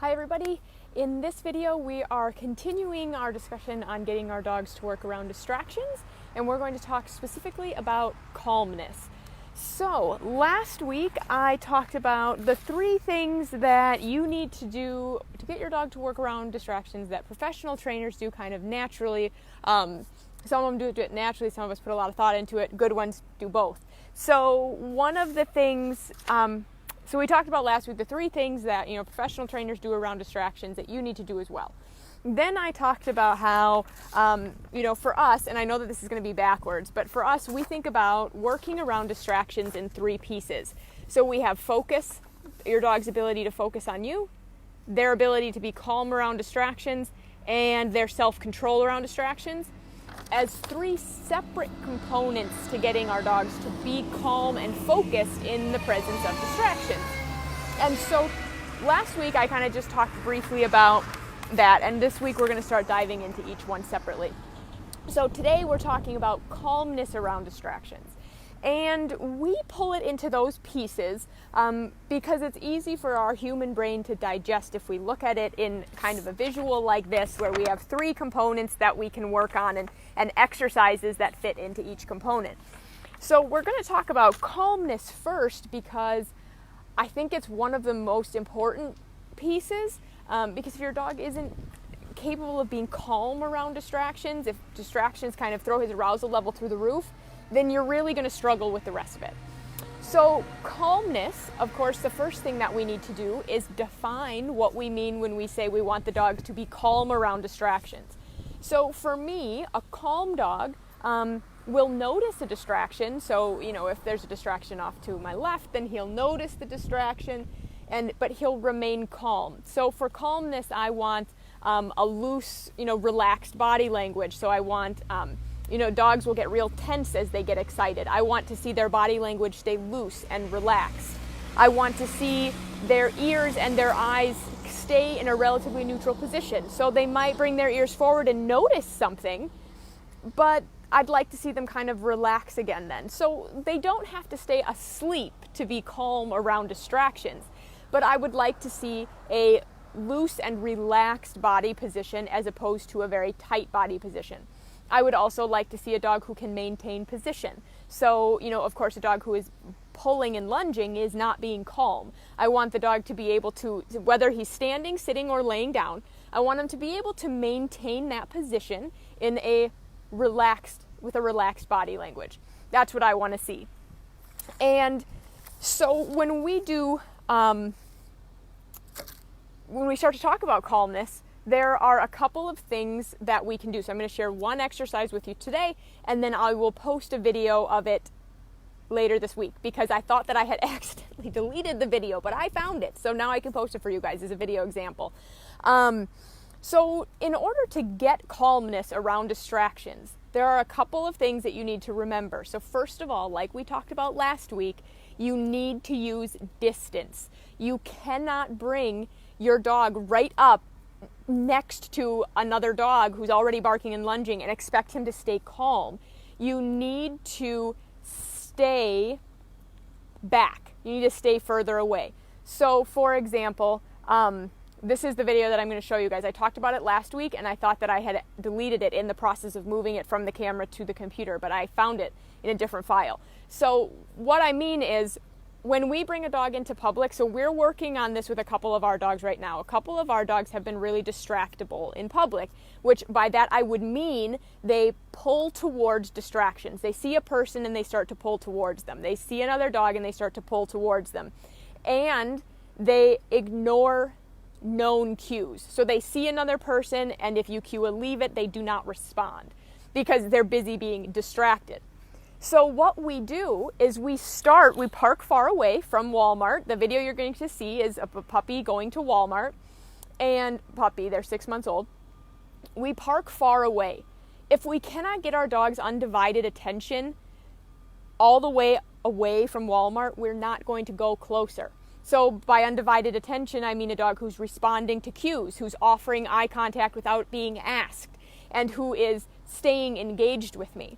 Hi everybody. In this video we are continuing our discussion on getting our dogs to work around distractions, and we're going to talk specifically about calmness. So last week I talked about the 3 things that you need to do to get your dog to work around distractions that professional trainers do kind of naturally. Some of them do it naturally, some of us put a lot of thought into it. Good ones do both. So one of the things So we talked about last week the 3 things that professional trainers do around distractions that you need to do as well. Then I talked about how for us, and I know that this is going to be backwards, but for us we think about working around distractions in 3 pieces. So we have focus, your dog's ability to focus on you, their ability to be calm around distractions, and their self-control around distractions, as 3 separate components to getting our dogs to be calm and focused in the presence of distractions. And so last week I kind of just talked briefly about that, and this week we're going to start diving into each one separately. So today we're talking about calmness around distractions. And we pull it into those pieces because it's easy for our human brain to digest if we look at it in kind of a visual like this, where we have 3 components that we can work on and exercises that fit into each component. So we're going to talk about calmness first because I think it's one of the most important pieces, because if your dog isn't capable of being calm around distractions, if distractions kind of throw his arousal level through the roof, then you're really going to struggle with the rest of it. So calmness, of course, the first thing that we need to do is define what we mean when we say we want the dog to be calm around distractions. So for me, a calm dog will notice a distraction. So, if there's a distraction off to my left, then he'll notice the distraction, but he'll remain calm. So for calmness, I want a loose, relaxed body language. So I want dogs will get real tense as they get excited. I want to see their body language stay loose and relaxed. I want to see their ears and their eyes stay in a relatively neutral position. So they might bring their ears forward and notice something, but I'd like to see them kind of relax again then. So they don't have to stay asleep to be calm around distractions, but I would like to see a loose and relaxed body position as opposed to a very tight body position. I would also like to see a dog who can maintain position. So, of course, a dog who is pulling and lunging is not being calm. I want the dog to be able to, whether he's standing, sitting, or laying down, I want him to be able to maintain that position with a relaxed body language. That's what I want to see. And so when we start to talk about calmness, there are a couple of things that we can do. So I'm going to share one exercise with you today, and then I will post a video of it later this week because I thought that I had accidentally deleted the video, but I found it. So now I can post it for you guys as a video example. So in order to get calmness around distractions, there are a couple of things that you need to remember. So first of all, like we talked about last week, you need to use distance. You cannot bring your dog right up next to another dog who's already barking and lunging and expect him to stay calm. You need to stay back. You need to stay further away. So for example, this is the video that I'm going to show you guys. I talked about it last week and I thought that I had deleted it in the process of moving it from the camera to the computer, but I found it in a different file. So what I mean is, when we bring a dog into public, so we're working on this with a couple of our dogs right now. A couple of our dogs have been really distractible in public, which by that I would mean they pull towards distractions. They see a person and they start to pull towards them. They see another dog and they start to pull towards them. And they ignore known cues. So they see another person, and if you cue a leave it, they do not respond because they're busy being distracted. So what we do is we park far away from Walmart. The video you're going to see is of a puppy going to Walmart, and they're 6 months old. We park far away. If we cannot get our dog's undivided attention all the way away from Walmart, we're not going to go closer. So by undivided attention, I mean a dog who's responding to cues, who's offering eye contact without being asked, and who is staying engaged with me.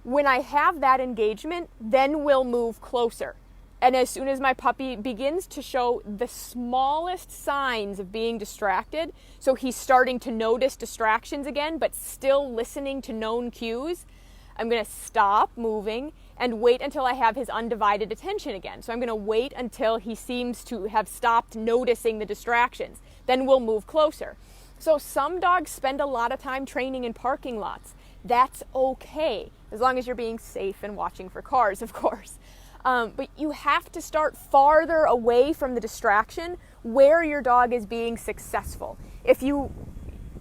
When I have that engagement, then we'll move closer. And as soon as my puppy begins to show the smallest signs of being distracted, so he's starting to notice distractions again, but still listening to known cues, I'm going to stop moving and wait until I have his undivided attention again. So I'm going to wait until he seems to have stopped noticing the distractions. Then we'll move closer. So some dogs spend a lot of time training in parking lots. That's okay, as long as you're being safe and watching for cars, of course. But you have to start farther away from the distraction where your dog is being successful.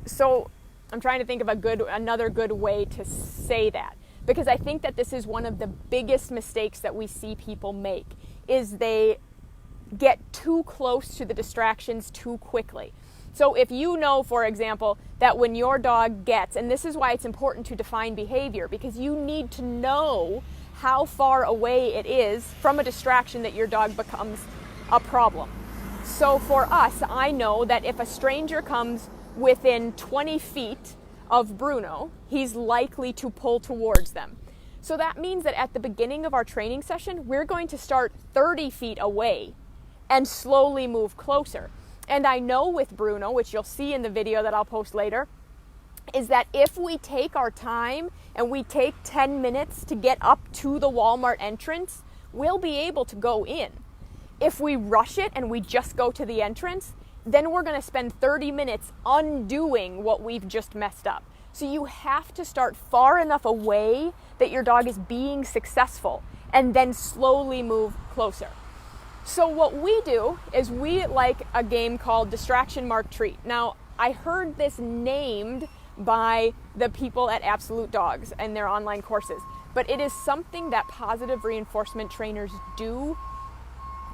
So I'm trying to think of another good way to say that, because I think that this is one of the biggest mistakes that we see people make, is they get too close to the distractions too quickly. So if you know, for example, that when your dog gets, and this is why it's important to define behavior, because you need to know how far away it is from a distraction that your dog becomes a problem. So for us, I know that if a stranger comes within 20 feet of Bruno, he's likely to pull towards them. So that means that at the beginning of our training session, we're going to start 30 feet away and slowly move closer. And I know with Bruno, which you'll see in the video that I'll post later, is that if we take our time and we take 10 minutes to get up to the Walmart entrance, we'll be able to go in. If we rush it and we just go to the entrance, then we're going to spend 30 minutes undoing what we've just messed up. So you have to start far enough away that your dog is being successful and then slowly move closer. So what we do is we like a game called Distraction Mark Treat. Now, I heard this named by the people at Absolute Dogs and their online courses, but it is something that positive reinforcement trainers do,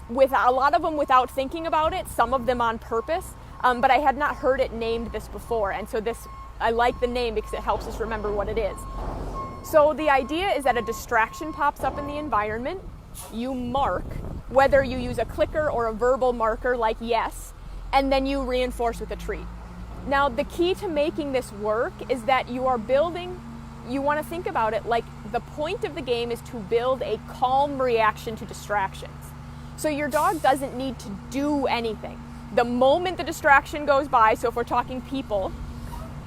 with a lot of them without thinking about it, some of them on purpose, but I had not heard it named this before, and so I like the name because it helps us remember what it is. So the idea is that a distraction pops up in the environment, you mark, whether you use a clicker or a verbal marker like yes, and then you reinforce with a treat. Now, the key to making this work is that you want to think about it like the point of the game is to build a calm reaction to distractions. So your dog doesn't need to do anything. The moment the distraction goes by, so if we're talking people,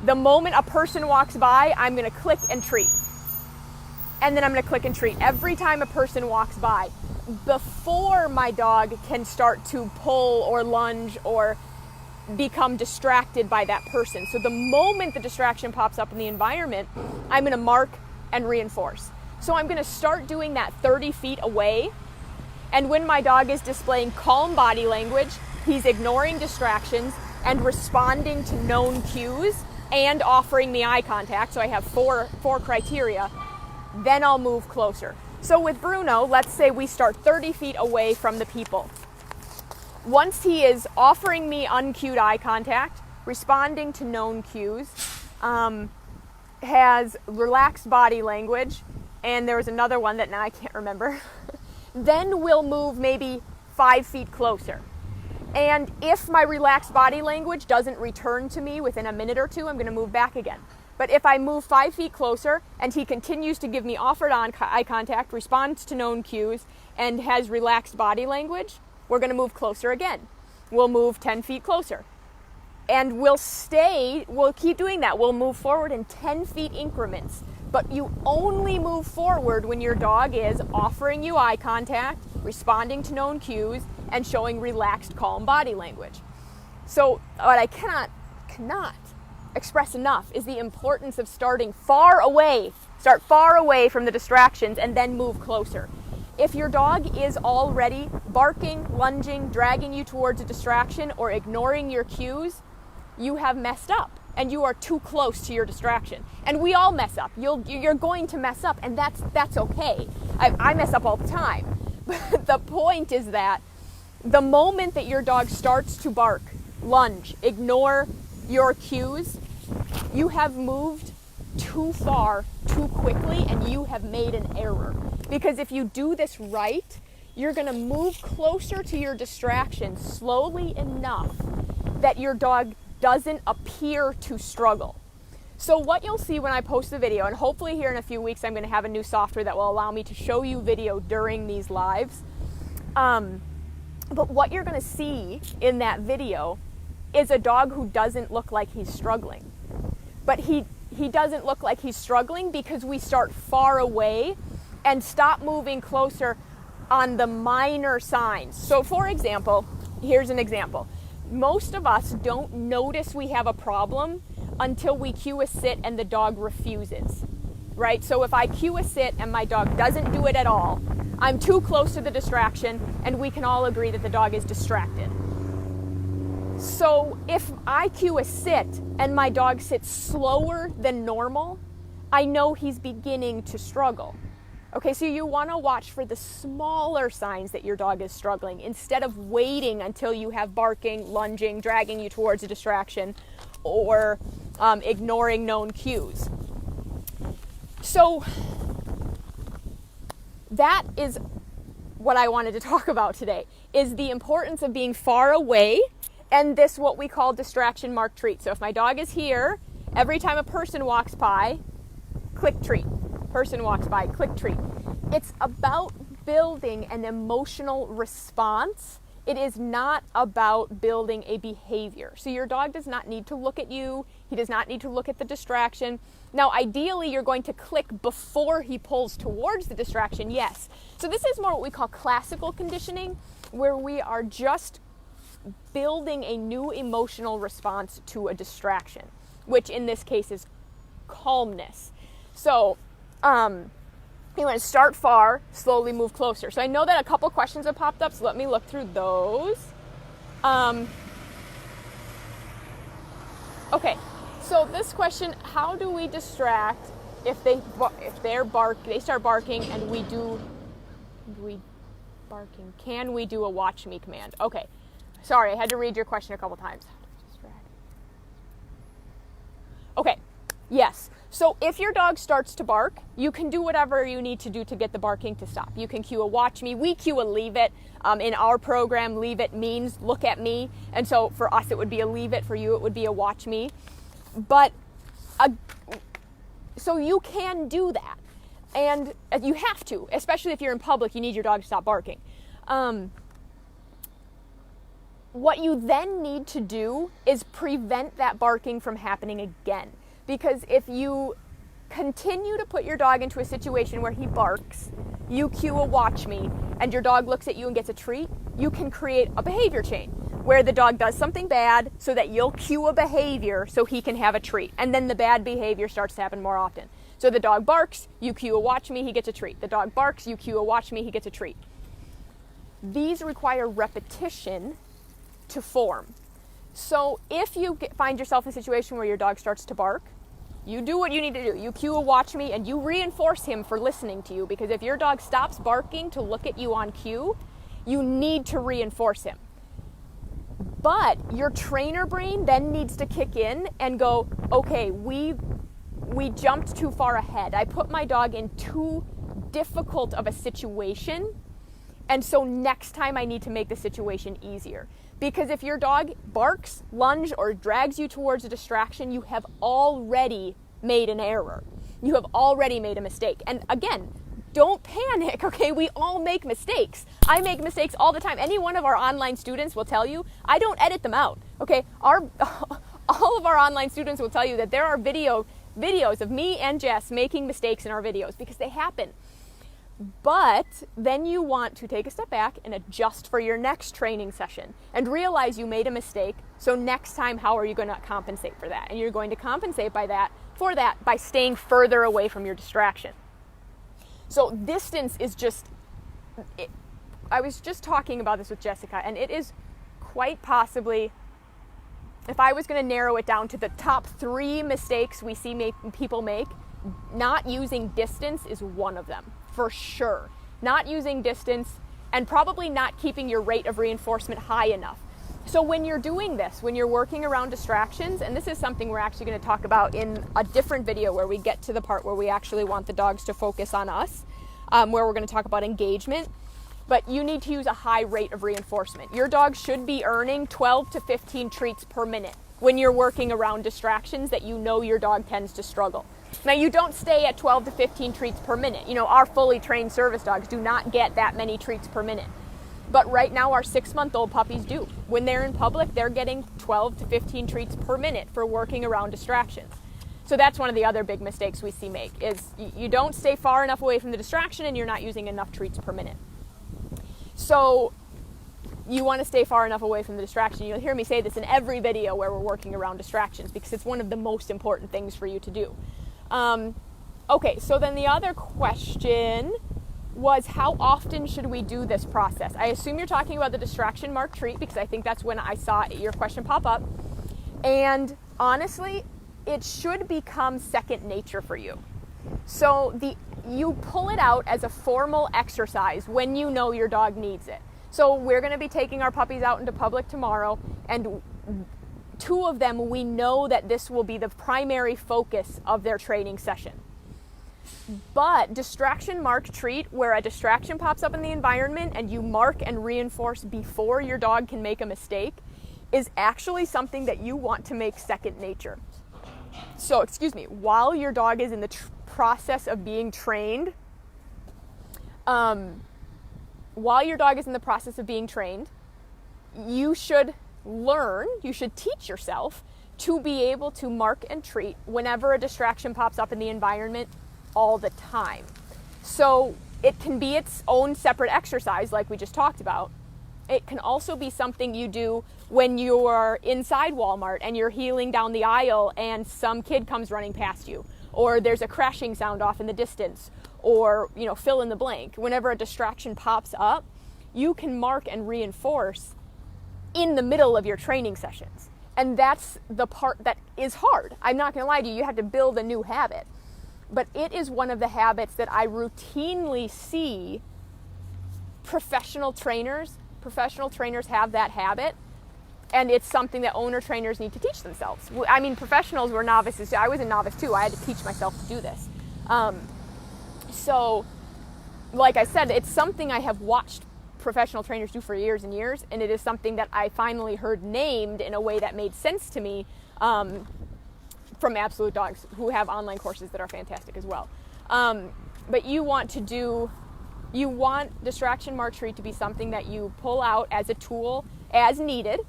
the moment a person walks by, I'm going to click and treat. And then I'm going to click and treat every time a person walks by, before my dog can start to pull or lunge or become distracted by that person. So the moment the distraction pops up in the environment, I'm going to mark and reinforce. So I'm going to start doing that 30 feet away. And when my dog is displaying calm body language, he's ignoring distractions and responding to known cues and offering me eye contact. So I have four criteria. Then I'll move closer. So with Bruno, let's say we start 30 feet away from the people. Once he is offering me uncued eye contact, responding to known cues, has relaxed body language, and there was another one that now I can't remember, then we'll move maybe 5 feet closer. And if my relaxed body language doesn't return to me within a minute or two, I'm going to move back again. But if I move 5 feet closer and he continues to give me offered eye contact, responds to known cues, and has relaxed body language, we're going to move closer again. We'll move 10 feet closer. And we'll keep doing that. We'll move forward in 10 feet increments. But you only move forward when your dog is offering you eye contact, responding to known cues, and showing relaxed, calm body language. So what I cannot express enough is the importance of starting far away. Start far away from the distractions and then move closer. If your dog is already barking, lunging, dragging you towards a distraction, or ignoring your cues, you have messed up and you are too close to your distraction. And we all mess up. You're going to mess up, and that's okay. I mess up all the time. But the point is that the moment that your dog starts to bark, lunge, ignore your cues, you have moved too far, too quickly, and you have made an error. Because if you do this right, you're going to move closer to your distraction slowly enough that your dog doesn't appear to struggle. So what you'll see when I post the video, and hopefully here in a few weeks I'm going to have a new software that will allow me to show you video during these lives, But what you're going to see in that video is a dog who doesn't look like he's struggling. But he doesn't look like he's struggling because we start far away and stop moving closer on the minor signs. So for example, here's an example. Most of us don't notice we have a problem until we cue a sit and the dog refuses, right? So if I cue a sit and my dog doesn't do it at all, I'm too close to the distraction, and we can all agree that the dog is distracted. So if I cue a sit and my dog sits slower than normal, I know he's beginning to struggle. Okay, so you want to watch for the smaller signs that your dog is struggling instead of waiting until you have barking, lunging, dragging you towards a distraction, or ignoring known cues. So that is what I wanted to talk about today, is the importance of being far away and this what we call distraction mark treat. So if my dog is here, every time a person walks by, click treat. Person walks by, click treat. It's about building an emotional response. It is not about building a behavior. So your dog does not need to look at you. He does not need to look at the distraction. Now, ideally, you're going to click before he pulls towards the distraction, yes. So this is more what we call classical conditioning, where we are just building a new emotional response to a distraction, which in this case is calmness. So you want to start far, slowly move closer. So I know that a couple questions have popped up, so let me look through those. Okay, so this question, how do we distract if they start barking and can we do a watch me command? Okay, sorry, I had to read your question a couple times. Okay, yes. So if your dog starts to bark, you can do whatever you need to do to get the barking to stop. You can cue a watch me. We cue a leave it. In our program, leave it means look at me. And so for us, it would be a leave it. For you, it would be a watch me. But so you can do that. And you have to, especially if you're in public, you need your dog to stop barking. What you then need to do is prevent that barking from happening again. Because if you continue to put your dog into a situation where he barks, you cue a watch me, and your dog looks at you and gets a treat, you can create a behavior chain where the dog does something bad so that you'll cue a behavior so he can have a treat. And then the bad behavior starts to happen more often. So the dog barks, you cue a watch me, he gets a treat. The dog barks, you cue a watch me, he gets a treat. These require repetition to form. So if you find yourself in a situation where your dog starts to bark, you do what you need to do. You cue a watch me and you reinforce him for listening to you, because if your dog stops barking to look at you on cue, you need to reinforce him. But your trainer brain then needs to kick in and go, okay, we jumped too far ahead. I put my dog in too difficult of a situation, and so next time I need to make the situation easier. Because if your dog barks, lunges, or drags you towards a distraction, you have already made an error. You have already made a mistake. And again, don't panic, okay? We all make mistakes. I make mistakes all the time. Any one of our online students will tell you, I don't edit them out, okay? All of our online students will tell you that there are videos of me and Jess making mistakes in our videos because they happen. But then you want to take a step back and adjust for your next training session and realize you made a mistake. So next time, how are you going to compensate for that? And you're going to compensate for that by staying further away from your distraction. So distance is I was just talking about this with Jessica, and it is quite possibly, if I was going to narrow it down to the top 3 mistakes we see people make, not using distance is one of them. For sure. Not using distance, and probably not keeping your rate of reinforcement high enough. So when you're doing this, when you're working around distractions, and this is something we're actually going to talk about in a different video where we get to the part where we actually want the dogs to focus on us, where we're going to talk about engagement, but you need to use a high rate of reinforcement. Your dog should be earning 12 to 15 treats per minute when you're working around distractions that you know your dog tends to struggle. Now, you don't stay at 12 to 15 treats per minute. You know, our fully trained service dogs do not get that many treats per minute. But right now our 6-month-old puppies do. When they're in public, they're getting 12 to 15 treats per minute for working around distractions. So that's one of the other big mistakes we see make is you don't stay far enough away from the distraction and you're not using enough treats per minute. So you want to stay far enough away from the distraction. You'll hear me say this in every video where we're working around distractions because it's one of the most important things for you to do. Okay, so then the other question was, how often should we do this process? I assume you're talking about the distraction mark treat because I think that's when I saw your question pop up. And honestly, it should become second nature for you. So you pull it out as a formal exercise when you know your dog needs it. So we're going to be taking our puppies out into public tomorrow, and 2 of them, we know that this will be the primary focus of their training session. But distraction mark treat, where a distraction pops up in the environment and you mark and reinforce before your dog can make a mistake, is actually something that you want to make second nature. So, while your dog is in the process of being trained, you should teach yourself to be able to mark and treat whenever a distraction pops up in the environment all the time. So it can be its own separate exercise like we just talked about. It can also be something you do when you're inside Walmart and you're heeling down the aisle and some kid comes running past you, or there's a crashing sound off in the distance, or fill in the blank. Whenever a distraction pops up, you can mark and reinforce in the middle of your training sessions. And that's the part that is hard. I'm not going to lie to you, you have to build a new habit. But it is one of the habits that I routinely see professional trainers have that habit, and it's something that owner trainers need to teach themselves. I mean, professionals were novices. I was a novice too. I had to teach myself to do this. So, like I said, it's something I have watched professional trainers do for years and years, and it is something that I finally heard named in a way that made sense to me from Absolute Dogs, who have online courses that are fantastic as well. But you want distraction mark treat to be something that you pull out as a tool as needed,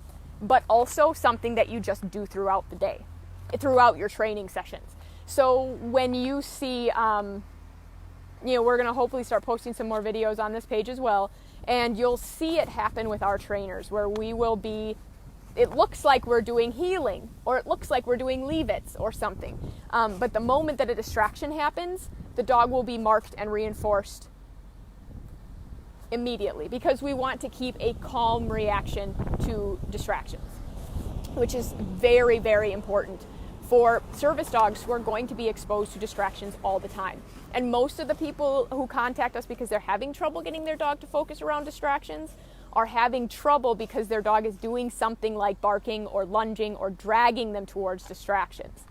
but also something that you just do throughout the day, throughout your training sessions. So when you see, we're going to hopefully start posting some more videos on this page as well, and you'll see it happen with our trainers where we will be, it looks like we're doing healing, or it looks like we're doing leave-its or something. But the moment that a distraction happens, the dog will be marked and reinforced immediately, because we want to keep a calm reaction to distractions, which is very, very important for service dogs who are going to be exposed to distractions all the time. And most of the people who contact us because they're having trouble getting their dog to focus around distractions are having trouble because their dog is doing something like barking or lunging or dragging them towards distractions.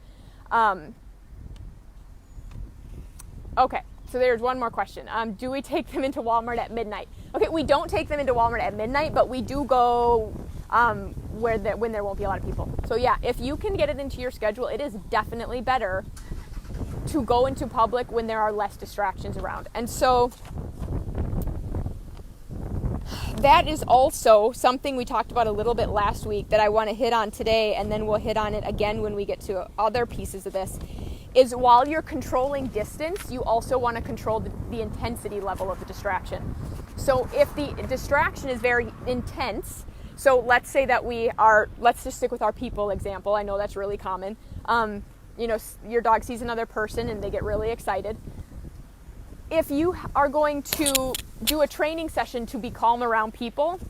Okay, so there's one more question. Do we take them into Walmart at midnight? Okay, we don't take them into Walmart at midnight, but we do go when there won't be a lot of people. So yeah, if you can get it into your schedule, it is definitely better to go into public when there are less distractions around. And so that is also something we talked about a little bit last week that I want to hit on today, and then we'll hit on it again when we get to other pieces of this, is while you're controlling distance, you also want to control the intensity level of the distraction. So if the distraction is very intense, so let's say that let's just stick with our people example. I know that's really common. Your dog sees another person and they get really excited. If you are going to do a training session to be calm around people,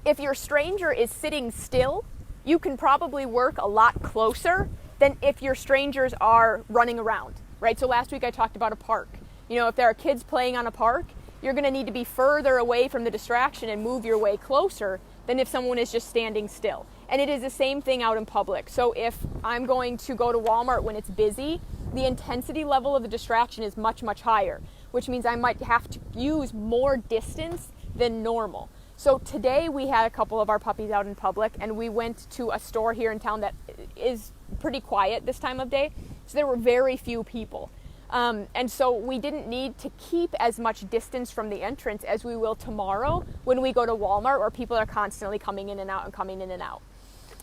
if your stranger is sitting still, you can probably work a lot closer than if your strangers are running around, right? So last week I talked about a park. If there are kids playing on a park, you're going to need to be further away from the distraction and move your way closer than if someone is just standing still. And it is the same thing out in public. So if I'm going to go to Walmart when it's busy, the intensity level of the distraction is much, much higher, which means I might have to use more distance than normal. So today we had a couple of our puppies out in public, and we went to a store here in town that is pretty quiet this time of day. So there were very few people. And so we didn't need to keep as much distance from the entrance as we will tomorrow when we go to Walmart, where people are constantly coming in and out and coming in and out.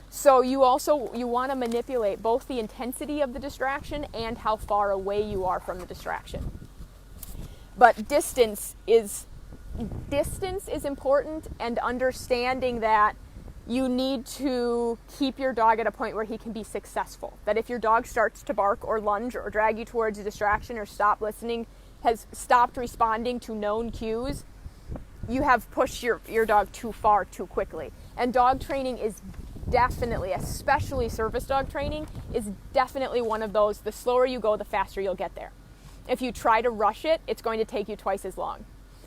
So you want to manipulate both the intensity of the distraction and how far away you are from the distraction. But distance is important, and understanding that you need to keep your dog at a point where he can be successful. That if your dog starts to bark or lunge or drag you towards a distraction or stop listening, has stopped responding to known cues, you have pushed your dog too far too quickly. And dog training is definitely, especially service dog training, is definitely one of those, the slower you go, the faster you'll get there. If you try to rush it, it's going to take you twice as long.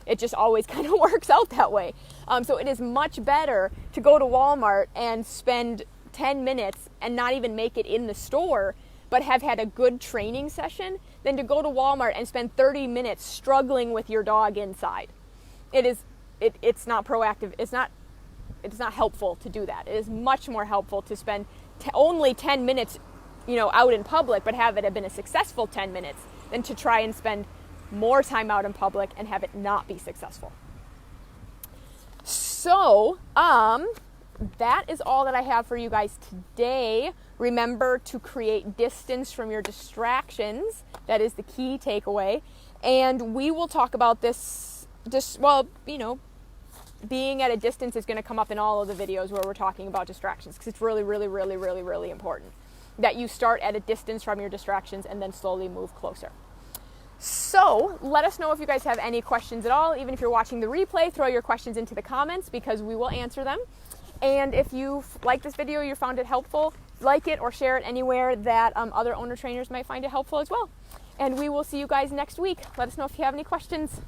It just always kind of works out that way. So it is much better to go to Walmart and spend 10 minutes and not even make it in the store, but have had a good training session, than to go to Walmart and spend 30 minutes struggling with your dog inside. It's not proactive. It's not helpful to do that. It is much more helpful to spend only 10 minutes, out in public, but have it have been a successful 10 minutes, than to try and spend more time out in public and have it not be successful. So, that is all that I have for you guys today. Remember to create distance from your distractions. That is the key takeaway. And we will talk about this, being at a distance is going to come up in all of the videos where we're talking about distractions, because it's really, really, really, really, really important that you start at a distance from your distractions and then slowly move closer. So let us know if you guys have any questions at all. Even if you're watching the replay, throw your questions into the comments, because we will answer them. And if you like this video, you found it helpful, like it or share it anywhere that other owner trainers might find it helpful as well. And we will see you guys next week. Let us know if you have any questions.